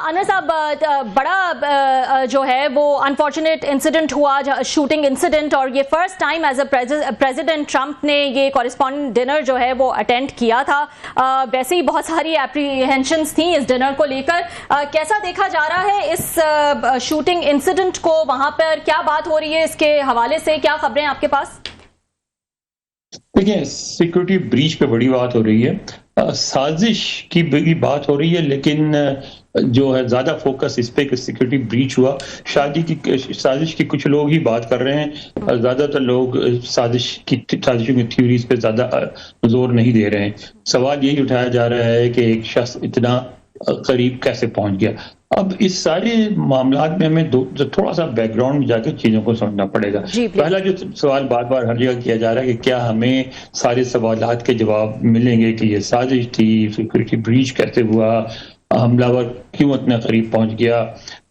انور صاحب، بڑا جو ہے وہ انفارچونیٹ انسیڈنٹ ہوا، شوٹنگ انسیڈنٹ، اور یہ first time as a president Trump نے یہ کورسپونڈنٹ ڈنر جو ہے وہ اٹینڈ کیا تھا. ویسے ہی بہت ساری اپریہینشنز تھیں اس ڈنر کو لے کر. کیسا دیکھا جا رہا ہے اس شوٹنگ انسیڈنٹ کو؟ وہاں پر کیا بات ہو رہی ہے اس کے حوالے سے؟ کیا خبریں آپ کے پاس؟ دیکھیں، سیکورٹی بریچ پہ بڑی بات ہو رہی ہے، سازش کی بڑی بات ہو رہی ہے، لیکن جو ہے زیادہ فوکس اس پہ کہ سیکورٹی بریچ ہوا. سازش کی کچھ لوگ ہی بات کر رہے ہیں، زیادہ تر لوگ سازشوں کی تھیوریز پہ زیادہ زور نہیں دے رہے ہیں. سوال یہی اٹھایا جا رہا ہے کہ ایک شخص اتنا قریب کیسے پہنچ گیا. اب اس سارے معاملات میں ہمیں تھوڑا سا بیک گراؤنڈ میں جا کے چیزوں کو سمجھنا پڑے گا. پہلا جو سوال بار بار ہر جگہ کیا جا رہا ہے کہ کیا ہمیں سارے سوالات کے جواب ملیں گے کہ یہ سازش تھی، سیکورٹی بریچ کیسے ہوا، حملہ ور کیوں اتنا قریب پہنچ گیا،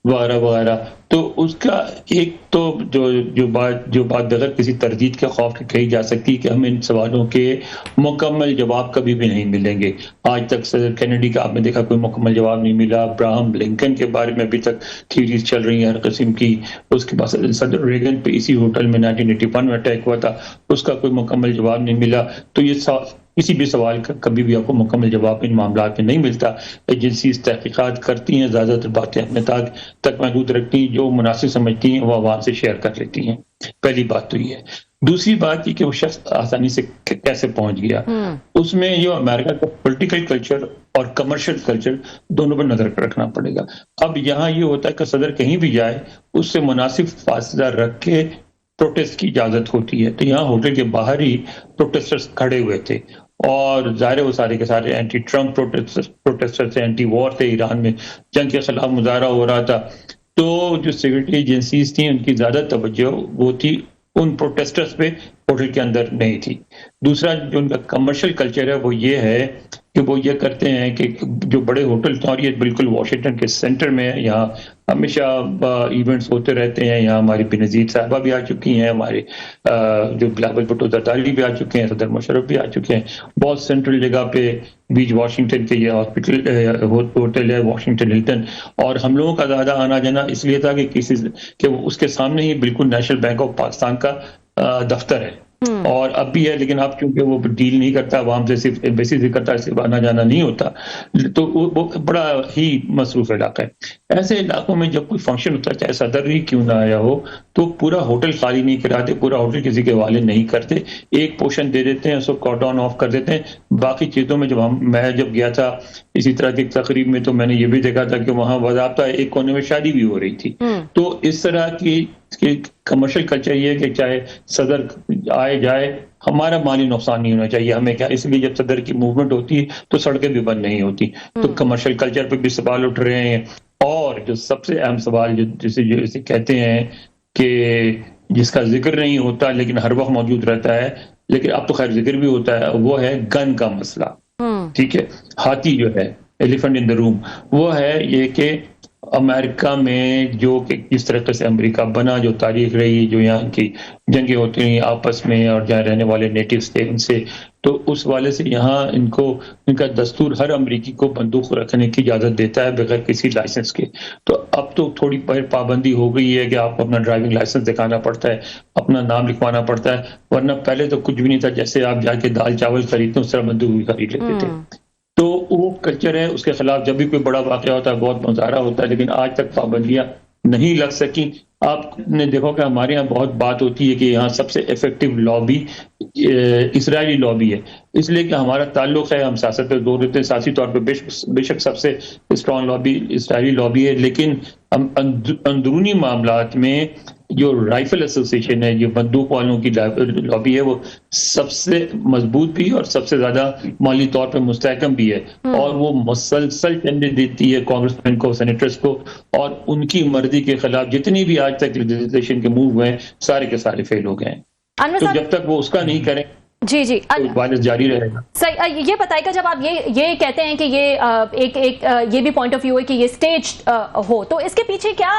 وغیرہ وغیرہ. تو اس کا ایک تو جو بات بغیر کسی تردید کے خوف کے کہی جا سکتی کہ ہمیں ان سوالوں کے مکمل جواب کبھی بھی نہیں ملیں گے. آج تک صدر کینیڈی کا آپ نے دیکھا کوئی مکمل جواب نہیں ملا. ابراہم لنکن کے بارے میں ابھی تک تھیوریز چل رہی ہیں ہر قسم کی. اس کے بعد صدر ریگن پہ اسی ہوٹل میں 1981 میں اٹیک ہوا تھا، اس کا کوئی مکمل جواب نہیں ملا. تو یہ کسی بھی سوال کا کبھی بھی آپ کو مکمل جواب ان معاملات میں نہیں ملتا. ایجنسیز تحقیقات کرتی ہیں، زیادہ تر باتیں اپنے تک محدود رکھتی ہیں، جو مناسب سمجھتی ہیں وہ عوام سے شیئر کر لیتی ہیں. پہلی بات تو یہ ہے. دوسری بات یہ کہ وہ شخص آسانی سے کیسے پہنچ گیا. اس میں جو امریکہ کا پولیٹیکل کلچر اور کمرشل کلچر دونوں پر نظر رکھنا پڑے گا. اب یہاں یہ ہوتا ہے کہ صدر کہیں بھی جائے اس سے مناسب فاصلہ رکھ کے پروٹیسٹ کی اجازت ہوتی ہے. تو یہاں ہوٹل کے باہر ہی پروٹیسٹرز کھڑے ہوئے تھے، اور ظاہر وہ سارے کے سارے اینٹی ٹرمپ پروٹیسٹر تھے، اینٹی وار تھے، ایران میں جنگ کے خلاف مظاہرہ ہو رہا تھا. تو جو سیکورٹی ایجنسیز تھیں ان کی زیادہ توجہ وہ تھی ان پروٹیسٹرز پہ، ہوٹل کے اندر نہیں تھی. دوسرا جو ان کا کمرشل کلچر ہے وہ یہ ہے کہ وہ یہ کرتے ہیں کہ جو بڑے ہوٹل تھے، اور یہ بالکل واشنگٹن کے سینٹر میں ہے، یہاں ہمیشہ ایونٹس ہوتے رہتے ہیں. یہاں ہماری بینظیر صاحبہ بھی آ چکی ہیں، ہمارے جو بلاول بھٹو زرداری بھی آ چکے ہیں، صدر مشرف بھی آ چکے ہیں. بہت سینٹرل جگہ پہ بیچ واشنگٹن کے یہ ہاسپٹل ہوٹل ہے واشنگٹن ہلٹن. اور ہم لوگوں کا زیادہ آنا جانا اس لیے تھا کہ اس کے سامنے ہی بالکل نیشنل بینک آف پاکستان کا دفتر ہے، اور اب بھی ہے، لیکن اب چونکہ وہ ڈیل نہیں کرتا عوام سے، صرف ایمبیسی سے کرتا، اس سے آنا جانا نہیں ہوتا. تو وہ بڑا ہی مصروف علاقہ ہے. ایسے علاقوں میں جب کوئی فنکشن ہوتا ہے، چاہے صدر ہی کیوں نہ آیا ہو، تو پورا ہوٹل خالی نہیں کراتے، پورا ہوٹل کسی کے حوالے نہیں کرتے. ایک پورشن دے دیتے ہیں، اس کو کارڈن آف کر دیتے ہیں. باقی چیزوں میں میں جب گیا تھا اسی طرح کی تقریب میں، تو میں نے یہ بھی دیکھا تھا کہ وہاں باضابطہ ایک کونے میں شادی بھی ہو رہی تھی. تو اس طرح کی کمرشل کلچر یہ ہے کہ چاہے صدر آئے جائے، ہمارا مالی نقصان نہیں ہونا چاہیے. ہمیں کیا، اس لیے جب صدر کی موومنٹ ہوتی ہے تو سڑکیں بھی بند نہیں ہوتی. تو کمرشل کلچر پہ بھی سوال اٹھ رہے ہیں. اور جو سب سے اہم سوال جسے کہتے ہیں کہ جس کا ذکر نہیں ہوتا لیکن ہر وقت موجود رہتا ہے، لیکن اب تو خیر ذکر بھی ہوتا ہے، وہ ہے گن کا مسئلہ. ٹھیک ہے، ہاتھی جو ہے، ایلیفنٹ ان دا روم، وہ ہے یہ کہ امریکہ میں جو کہ جس طریقے سے امریکہ بنا، جو تاریخ رہی، جو یہاں کی جنگیں ہوتی ہیں آپس میں اور جہاں رہنے والے نیٹیوز تھے ان سے، تو اس والے سے یہاں ان کا دستور ہر امریکی کو بندوق رکھنے کی اجازت دیتا ہے بغیر کسی لائسنس کے. تو اب تو تھوڑی پابندی ہو گئی ہے کہ آپ کو اپنا ڈرائیونگ لائسنس دکھانا پڑتا ہے، اپنا نام لکھوانا پڑتا ہے، ورنہ پہلے تو کچھ بھی نہیں تھا. جیسے آپ جا کے دال چاول خریدتے اس طرح بندوق بھی خرید لیتے تھے. تو وہ کلچر ہے، اس کے خلاف جب بھی کوئی بڑا واقعہ ہوتا ہے بہت مظاہرہ ہوتا ہے، لیکن آج تک پابندیاں نہیں لگ سکی. آپ نے دیکھو کہ ہمارے یہاں بہت بات ہوتی ہے کہ یہاں سب سے ایفیکٹو لابی اسرائیلی لابی ہے، اس لیے کہ ہمارا تعلق ہے، ہم سیاست پہ زور دیتے ہیں. سیاسی طور پہ بے شک سب سے اسٹرانگ لابی اسرائیلی لابی ہے، لیکن ہم اندرونی معاملات میں جو رائفل ایسوسیشن ہے، جو بندوق والوں کی لابی ہے، وہ سب سے مضبوط بھی اور سب سے زیادہ مالی طور پہ مستحکم بھی ہے. اور وہ مسلسل ٹینڈر دیتی ہے کانگریس مین کو، سینیٹرز کو، اور ان کی مرضی کے خلاف جتنی بھی آج تک لیجسلیشن کے موو ہوئے ہیں سارے کے سارے فیل ہو گئے ہیں. تو جب تک وہ اس کا نہیں کریں جی جی وائرس جاری رہے گا. صحیح. یہ بتائے گا جب آپ یہ کہتے ہیں کہ یہ ایک یہ بھی پوائنٹ آف ویو ہے کہ یہ اسٹیج ہو، تو اس کے پیچھے کیا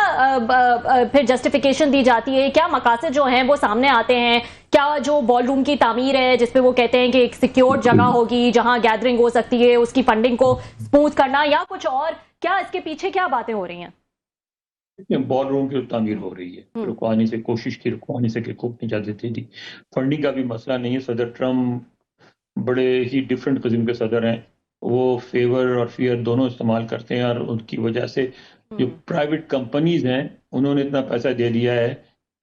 پھر جسٹیفیکیشن دی جاتی ہے؟ کیا مقاصد جو ہیں وہ سامنے آتے ہیں؟ کیا جو بال روم کی تعمیر ہے جس پہ وہ کہتے ہیں کہ ایک سیکیور جگہ ہوگی جہاں گیدرنگ ہو سکتی ہے، اس کی فنڈنگ کو اسموتھ کرنا، یا کچھ اور؟ کیا اس کے پیچھے کیا باتیں ہو رہی ہیں؟ بال روم کی تعمیر ہو رہی ہے، رکوانے سے کوشش کی، رکوانے سے کہ خوب اجازت دے دی. فنڈنگ کا بھی مسئلہ نہیں ہے. صدر ٹرمپ بڑے ہی ڈفرینٹ قسم کے صدر ہیں. وہ فیور اور فیئر دونوں استعمال کرتے ہیں، اور ان کی وجہ سے جو پرائیویٹ کمپنیز ہیں انہوں نے اتنا پیسہ دے دیا ہے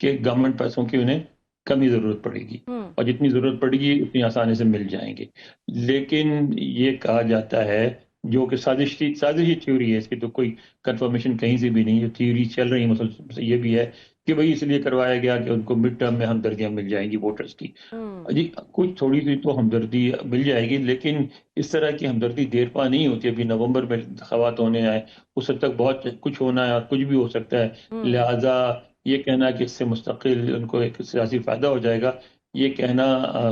کہ گورنمنٹ پیسوں کی انہیں کمی ضرورت پڑے گی، اور جتنی ضرورت پڑے گی اتنی آسانی سے مل جائیں گے. لیکن یہ کہا جاتا ہے، جو کہ سازشی تھیوری ہے، اس کی تو کوئی کنفرمیشن کہیں سے بھی نہیں ہے، تھیوری چل رہی ہے مسلسل، یہ بھی ہے کہ بھئی اس لیے کروایا گیا کہ ان کو مڈ ٹرم میں ہمدردیاں مل جائیں گی ووٹرز کی. جی کچھ تھوڑی سی تو ہمدردی مل جائے گی، لیکن اس طرح کی ہمدردی دیر پا نہیں ہوتی. ابھی نومبر میں انتخابات ہونے آئے، اس وقت تک بہت کچھ ہونا ہے اور کچھ بھی ہو سکتا ہے. لہٰذا یہ کہنا کہ اس سے مستقل ان کو ایک سیاسی فائدہ ہو جائے گا، یہ کہنا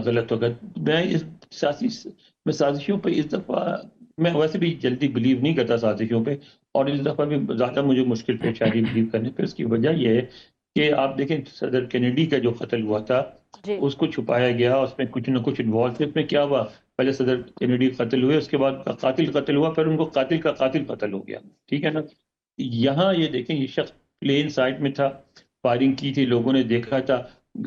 غلط ہوگا. میں سازشوں پہ اس دفعہ، میں ویسے بھی جلدی بلیو نہیں کرتا سازشوں پہ، اور اس دفعہ بھی زیادہ مجھے مشکل پیش آ رہی بلیو کرنے پہ. اس کی وجہ یہ ہے کہ آپ دیکھیں صدر کینیڈی کا جو قتل ہوا تھا اس کو چھپایا گیا، اس میں کچھ نہ کچھ انوالو تھے. اس میں کیا ہوا، پہلے صدر کینیڈی قتل ہوئے، اس کے بعد قاتل قتل ہوا، پھر ان کو قاتل کا قاتل قتل ہو گیا. ٹھیک ہے نا. یہاں یہ دیکھیں، یہ شخص پلین سائٹ میں تھا، فائرنگ کی تھی، لوگوں نے دیکھا تھا،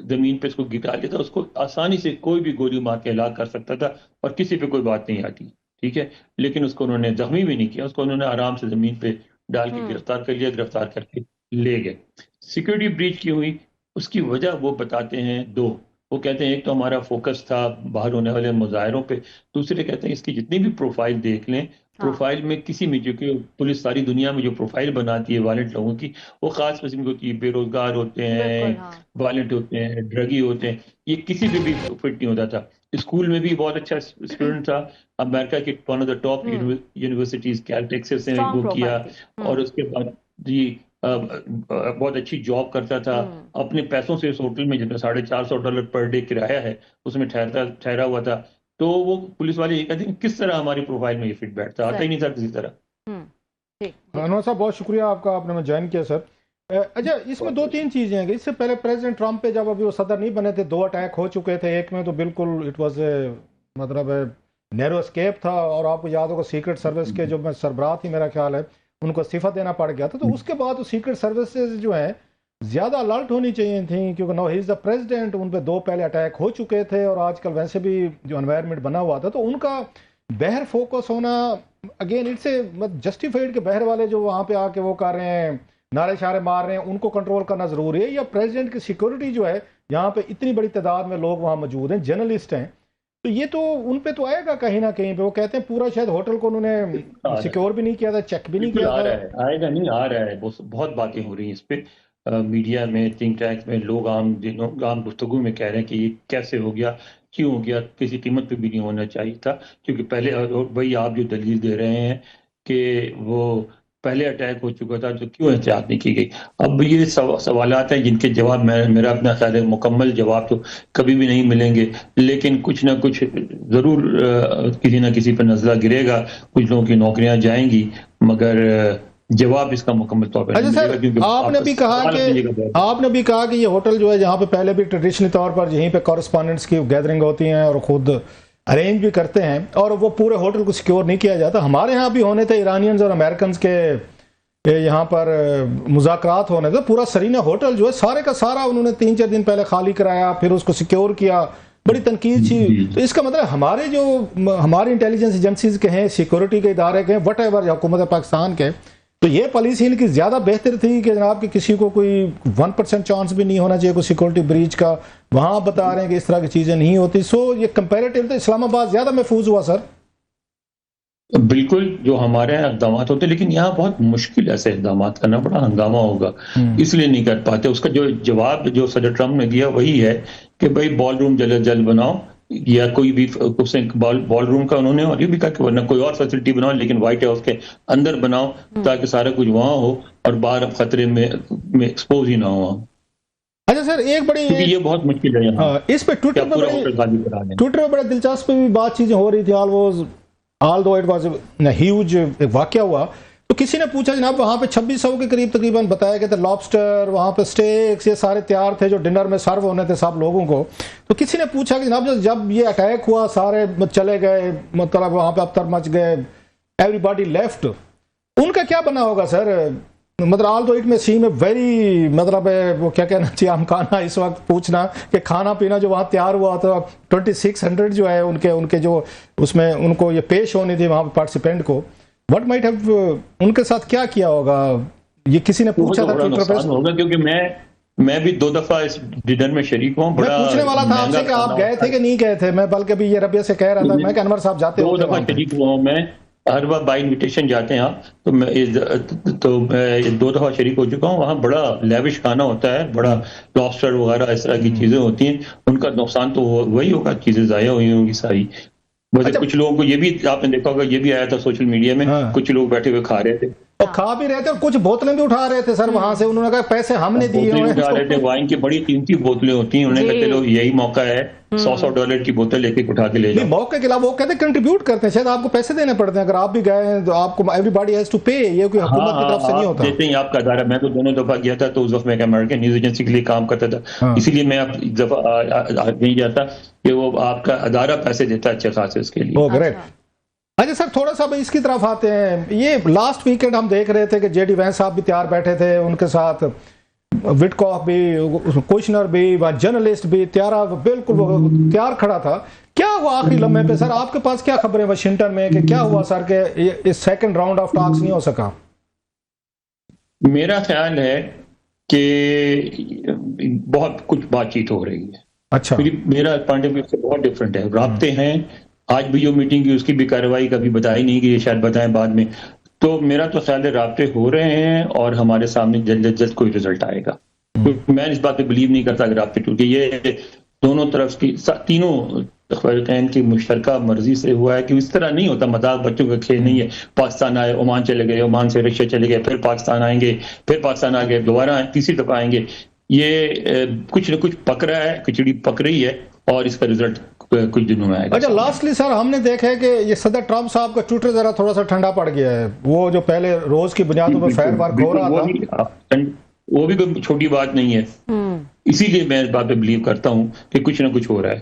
زمین پہ اس کو گرا لیا تھا. اس کو آسانی سے کوئی بھی گولی مار کے ہلاک کر سکتا تھا اور کسی پہ کوئی بات نہیں آتی. ٹھیک ہے. لیکن اس کو انہوں نے زخمی بھی نہیں کیا، اس کو انہوں نے آرام سے زمین پہ ڈال کے گرفتار کر لیا، گرفتار کر کے لے گئے. سیکورٹی بریچ کی ہوئی، اس کی وجہ وہ بتاتے ہیں دو. وہ کہتے ہیں ایک تو ہمارا فوکس تھا باہر ہونے والے مظاہروں پہ، دوسرے کہتے ہیں اس کی جتنی بھی پروفائل دیکھ لیں، پروفائل میں کسی میں، جو کہ پولیس ساری دنیا میں جو پروفائل بناتی ہے وائلنٹ لوگوں کی، وہ خاص قسم کی ہوتی ہے. بے روزگار ہوتے ہیں، وائلنٹ ہوتے ہیں، ڈرگی ہوتے ہیں. یہ کسی پہ بھی فٹ نہیں ہوتا تھا. اسکول میں بھی بہت اچھا اسٹوڈنٹ تھا، امریکہ کی one of the top universities کیلٹیکسس نے وہ کیا، اور اس کے بعد جی بہت اچھی جاب کرتا تھا. اپنے پیسوں سے اس ہوٹل میں جتنا $450 پر ڈے کرایہ ہے اس میں ٹھہرا ہوا تھا. تو وہ پولیس والے یہ کہتے ہیں کس طرح ہماری پروفائل میں یہ فٹ بیٹھتا، آتا ہی نہیں تھا کسی طرح. انور صاحب بہت شکریہ آپ کا، آپ نے میں جوائن کیا سر. اچھا اس میں دو تین چیزیں ہیں کہ اس سے پہلے پریزیڈنٹ ٹرمپ پہ جب ابھی وہ صدر نہیں بنے تھے 2 اٹیک ہو چکے تھے. ایک میں تو بالکل اٹ واز مطلب نیرو اسکیپ تھا، اور آپ کو یاد ہوگا سیکرٹ سروس کے جو سربراہ تھی میرا خیال ہے ان کو استعفیٰ دینا پڑ گیا تھا. تو اس کے بعد وہ سیکرٹ سروسز جو ہیں زیادہ الرٹ ہونی چاہیے تھیں، کیونکہ نو ہی از دا پریزیڈنٹ. ان پہ 2 پہلے اٹیک ہو چکے تھے، اور آج کل ویسے بھی جو انوائرمنٹ بنا ہوا تھا، تو ان کا بہر فوکس ہونا اگین اٹس اے جسٹیفائڈ کہ بہر والے جو وہاں پہ آ کے وہ کر رہے ہیں، نعرے شعرے مار رہے ہیں، ان کو کنٹرول کرنا ضروری ہے، یا پریزیڈنٹ کی سیکورٹی جو ہے یہاں پہ اتنی بڑی تعداد میں لوگ وہاں موجود ہیں، جرنلسٹ ہیں، تو یہ تو ان پہ تو آئے گا کہیں نہ کہیں پہ. وہ کہتے ہیں پورا شاید ہوٹل کو انہوں نے سیکیور بھی نہیں کیا تھا، چیک بھی نہیں کیا تھا. آئے گا نہیں، آ رہا ہے. بہت باتیں ہو رہی ہیں اس پہ، میڈیا میں، تھنک ٹینک میں، لوگ عام گفتگو میں کہہ رہے ہیں کہ یہ کیسے ہو گیا، کیوں ہو گیا، کسی قیمت پہ بھی نہیں ہونا چاہیے تھا. کیونکہ پہلے وہی آپ جو دلیل دے رہے ہیں کہ وہ پہلے اٹیک ہو چکا تھا تو کیوں احتیاط نہیں کی گئی. اب یہ سوالات ہیں جن کے جواب میرا اپنا خیال ہے مکمل جواب تو کبھی بھی نہیں ملیں گے، لیکن کچھ نہ کچھ ضرور کسی نہ کسی پہ نزلہ گرے گا، کچھ لوگوں کی نوکریاں جائیں گی، مگر جواب اس کا مکمل طور پر نہیں ملے گا. کیونکہ آپ نے بھی کہا کہ یہ ہوٹل جو ہے جہاں پہ پہلے بھی ٹریڈیشنل طور پر یہیں پہ کورسپونڈنٹس کی گیدرنگ ہوتی ہیں اور خود ارینج بھی کرتے ہیں، اور وہ پورے ہوٹل کو سیکیور نہیں کیا جاتا. ہمارے ہاں بھی ہونے تھے ایرانینز اور امریکنز کے یہاں پر مذاکرات ہونے تھے. پورا سرینا ہوٹل جو ہے سارے کا سارا انہوں نے 3-4 دن پہلے خالی کرایا، پھر اس کو سیکیور کیا، بڑی تنقید تھی. تو اس کا مطلب ہماری انٹیلیجنس ایجنسیز کے ہیں، سیکورٹی کے ادارے کے ہیں، وٹ ایور حکومت پاکستان کے، تو یہ پالیسی ان کی زیادہ بہتر تھی کہ جناب کہ کسی کو کوئی 1% چانس بھی نہیں ہونا چاہیے کوئی سیکورٹی بریچ کا. وہاں بتا رہے ہیں کہ اس طرح کی چیزیں نہیں ہوتی. سو یہ کمپیریٹیو تو اسلام آباد زیادہ محفوظ ہوا سر. بالکل، جو ہمارے یہاں اقدامات ہوتے ہیں، لیکن یہاں بہت مشکل ایسے اقدامات کرنا، بڑا ہنگامہ ہوگا، اس لیے نہیں کر پاتے. اس کا جو جواب جو صدر ٹرمپ نے دیا وہی ہے کہ بھائی بال روم جلد جلد بناؤ، یا کوئی بھی بال روم کا انہوں نے، اور یہ بھی کہا کہ ورنہ کوئی اور فیسلٹی بناؤ، لیکن وائٹ ہاؤس کے اندر بناؤ تاکہ سارا کچھ وہاں ہو اور باہر خطرے میں ایکسپوز ہی نہ ہو. اچھا اچھا سر ایک بڑی کیونکہ یہ بہت مشکل ہے یہاں اس پہ ٹویٹر پہ پورا ہوٹل خالی کرا دیں. ٹویٹر پہ بڑے دلچسپ بھی بات چیزیں ہو رہی تھی آل دو اٹ واز ہیوج واقعہ ہوا. تو کسی نے پوچھا جناب وہاں پہ 2600 کے قریب تقریباً بتایا گیا تھا لابسٹر وہاں پہ اسٹیکس یہ سارے تیار تھے جو ڈنر میں سرو ہونے تھے سب لوگوں کو. تو کسی نے پوچھا کہ جناب جب یہ اٹیک ہوا سارے چلے گئے مطلب وہاں پہ افطر مچ گئے ایوری باڈی لیفٹ ان کا کیا بنا ہوگا سر؟ مطلب آل دو اٹ میں سیم ویری مطلب وہ کیا کہنا چاہیے ہم کھانا اس وقت پوچھنا کہ کھانا پینا جو وہاں تیار ہوا تھا 2600 جو ہے ان کے جو اس میں ان کو یہ پیش ہونی تھی وہاں پہ پارٹیسپینٹ کو وٹ مائٹ ہیو ان کے ساتھ کیا کیا ہوگا یہ کسی نے پوچھا تھا ٹویٹر پہ ہوگا کیونکہ میں بھی 2 دفعہ اس ڈنر میں شریک ہوں. میں پوچھنے والا تھا آپ سے کہ آپ گئے تھے کہ نہیں گئے تھے. میں بلکہ بھی یہ ربیہ سے کہہ رہا تھا میں کہ انور صاحب جاتے 2 دفعہ شریک ہوا ہوں. میں ہر بار بائی انویٹیشن جاتے ہیں تو میں 2 دفعہ شریک ہو چکا ہوں. وہاں بڑا لیوش کھانا ہوتا ہے بڑا لابسٹر وغیرہ اس طرح کی چیزیں ہوتی ہیں. ان کا نقصان تو وہی ہوگا چیزیں ضائع ہوئی ہوں گی ساری. ویسے کچھ لوگوں کو یہ بھی آپ نے دیکھا ہوگا یہ بھی آیا تھا سوشل میڈیا میں کچھ لوگ بیٹھے ہوئے کھا رہے تھے اور کھا بھی رہے تھے اور کچھ بوتلیں بھی اٹھا رہے تھے سر وہاں سے. انہوں نے کہا پیسے ہم نے دیے اٹھا رہے تھے. وائن کی بڑی قیمتی بوتلیں ہوتی ہیں. انہوں نے کہا چلو یہی موقع ہے $100 کی بوتل ایک اٹھا کے لے جاؤ. موقع کے علاوہ وہ کہتے ہیں کنٹریبیوٹ کرتے ہیں شاید آپ کو پیسے دینے پڑتے ہیں اگر آپ بھی گئے ہیں تو آپ کو everybody has to pay. یہ کوئی حکومت کی طرف سے نہیں ہوتا. دیتے ہیں آپ کا ادارہ. میں تو 2 دفعہ گیا تھا تو اس وقت میں ایک امریکن نیوز ایجنسی کے لیے کام کرتا تھا اسی لیے میں اب دفعہ نہیں جاتا کہ وہ آپ کا ادارہ پیسے دیتا ہے اچھے خاصے اس کے لیے. گریٹ. اچھا سر تھوڑا سا اس کی طرف آتے ہیں. یہ لاسٹ ویکینڈ ہم دیکھ رہے تھے کہ جے ڈی وینس صاحب بھی تیار بیٹھے تھے ان کے ساتھ وٹکاف بھی کوشنر بھی جرنلسٹ بھی بالکل تیار کھڑا تھا. کیا ہوا آخری لمحے پہ سر؟ آپ کے پاس کیا خبریں واشنگٹن میں کہ کیا ہوا سر کہ اس سیکنڈ راؤنڈ آف ٹاکس نہیں ہو سکا؟ میرا خیال ہے کہ بہت کچھ بات چیت ہو رہی ہے. اچھا میرا پوائنٹ آف ویو سے بہت ڈفرینٹ ہے. رابطے ہیں. آج بھی جو میٹنگ کی اس کی بھی کارروائی کبھی بتائی نہیں گئی شاید بتائیں بعد میں. تو میرا تو خیال ہے رابطے ہو رہے ہیں اور ہمارے سامنے جلد کوئی رزلٹ آئے گا. میں اس بات پہ بلیو نہیں کرتا کہ رابطے ٹوٹے. یہ دونوں طرف کی تینوں فریقین کی مشترکہ مرضی سے ہوا ہے کہ اس طرح نہیں ہوتا. مذاق بچوں کا کھیل نہیں ہے. پاکستان آئے عمان چلے گئے عمان سے رشیا چلے گئے پھر پاکستان آئیں گے پھر پاکستان آ گئے دوبارہ آئیں تیسری دفعہ آئیں گے. یہ کچھ نہ کچھ پک رہا ہے کھچڑی پک رہی ہے اور اس کا رزلٹ کچھ دنوں میں آئے گا. اچھا لاسٹلی سر ہم نے دیکھا ہے کہ یہ صدر ٹرمپ صاحب کا ٹویٹر ذرا تھوڑا سا ٹھنڈا پڑ گیا ہے. وہ جو پہلے روز کی بنیادوں پر فائر ورک ہو رہا تھا وہ بھی کوئی چھوٹی بات نہیں ہے. اسی لیے میں اس بات پہ بلیو کرتا ہوں کہ کچھ نہ کچھ ہو رہا ہے.